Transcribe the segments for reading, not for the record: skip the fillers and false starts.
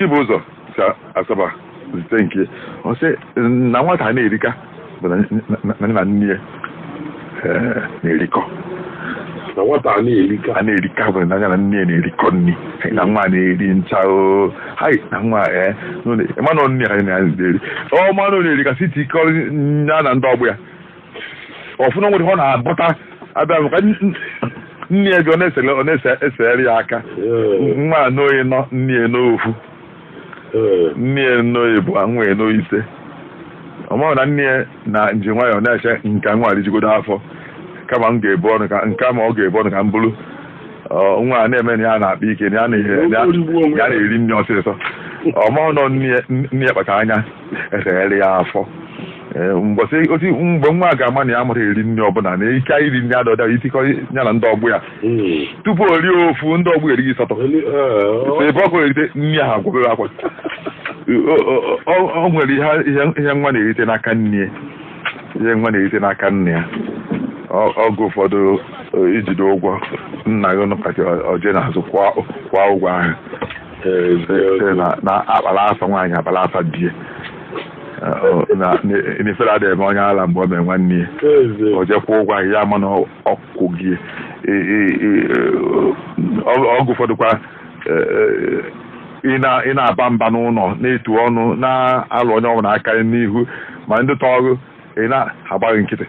Chibụzọ si Asaba zite nke ọ sị na nwata na-erika bụ na nne ya na-erikọ na nwata a na-erika bụ na ya na nne ya na-erikọ nri na nwa na-eri ncha na nwa mana nne ya na-eri manụ na-erika site ike ya na ndị ọgbụ ya ọfụna nwere ọ na-abụta abịa maka nne ya gị ọ na-esegharị ya aka nwa anọghị nọ nne ya n'ofu nne ya n'oyi bụ nwa ya n'ise ọmahụ na nne ya na nji nwayọọ na-eche nka nwa rijigodo afọ kama m ga-ebu ọnụ ka nke ma ọ ga-ebu ọnụ ka m bụrụ nwa a na-eme na ya na-akpa ike na ya na-eri nne ọsịsọ ọmahụ nọ nne ya kpacha anya esegharị ya afọ mgbe nwa ga-ama na ya mụrụ eri nne ọbụla na ike iri nne adọda itikọ ya na ndị ọgbụ ya tupu o rie ofu ndị ọgbụ erighị sọtọ ebe ọkụ erite nne ha gwobere akwa o nwere ihe nwa na-erite n'aka nne ya ọgụ ụfọdụ ijide ụgwọ nna gị nụkọta oje n'azụ kwa ụgwọ ahụ na akpara afa nwaanyị akpara afa die n'efere adịghị eme onye ala mgbe o mee nwanne ya o jekwa ụgwọ ahụ ya ama na ọkụ gị ọgụ ụfọdụkwa ị na-aba mba n'ụlọ na-etu ọnụ na-alụ onye ọbụla aka n'ihu ma ndị tọọrụ ị na-agbaghị nkịtị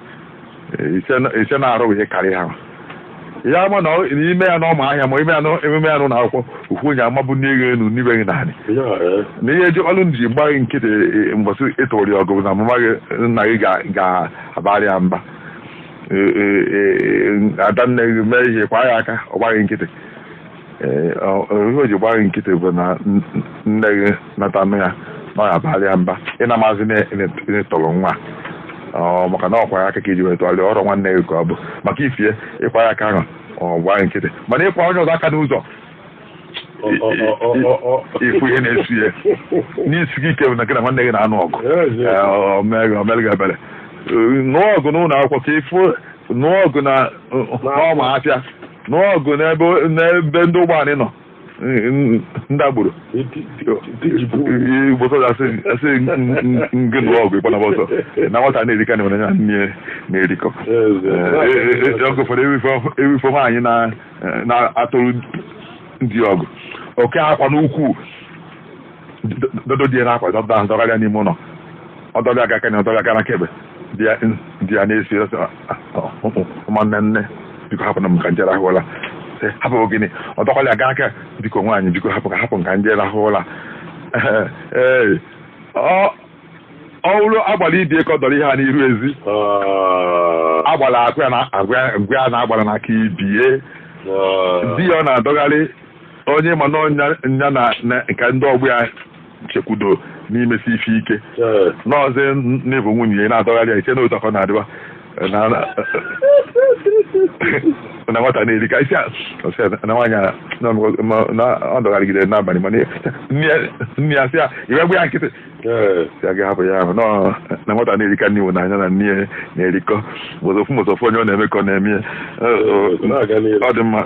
ise na-arụ ihe karịa ha ya ama na ime ya n'ọma ahịa ma emume ya n'ụlọ akwụkwọ ukwu onye amabụ n'ego elu n'ibeghị naanị na ihe eji ọlụ nji gbaghị nkịtị mbọsị ịtụrụ ya ọgụ na mama gị nna gị ga-abarị ya mba ada nne gị mee ihe kwa ya aka ọ gbaghị nkịtị ihe o ji gbaghị nkịtị bụ na nne gị nata nụ ya na ọ ya abarị ya mba ịna maazị na-etọrọ nwa maka na ọkwa ya aka ka iji wee tụgharịa ọrụ nwanne gị ka ọ bụ maka ifie ịkwa ya aka ahụ ọ gbaa nkịtị mana ịkwa onye ọzọ aka n'ụzọ ifu ihe na-esi ya n'isi gị ike bụ na gị na nwanne gị na-anụ ọgụ omere gị ebere nụọ ọgụ n'ụlọ akwụkwọ ka ịfụ nụọ ọgụ na ọma afịa nụọ ọgụ n'ebe ndị ụgbọala nọ ndị agboro asị ngị nụọ ọgụ ịkpọ na bọsọ na nwata na-erika na nwere nne na-erikọ ọgụ ụfọdụ ewifo nwaanyị na-atụrụ ndị ọgụ oke akwa n'ukwu dodo dị na akwa dọgharịa n'ime ụlọ ọdọbịa aka na ọdọbịa aka na kebe dị ya na-esi ụmụnne nne biko hapụ na m ka nje rahụọla hapụ gịnị ọ dọkwala aga aka biko nwaanyị biko hapụ nka nje rahụọla ee ọrụ agbara ibi ka ọ dọrọ ihe a n'iru ezi agbara agwa ya na-agbara n'aka ibie di ya ọ na-adọgharị onye ma n'ọnya na nke ndị ọgbụ ya chekwudo n'imesi ife ike n'ọzọ n'ịbụ nwunye ya na-adọgharị ya iche na otu afọ na-adịba na nwata na-erika isi na nwaanyị ọ dọgharịgide n'abalị mana nne ya sị ya iwegbu ya nkịtị si aga hapụ ya ahụ na nwata na-erika nne iwu n'anya na nne ya na-erikọ mozofu onye ọ na-eme ka ọ na-eme ọ dị mma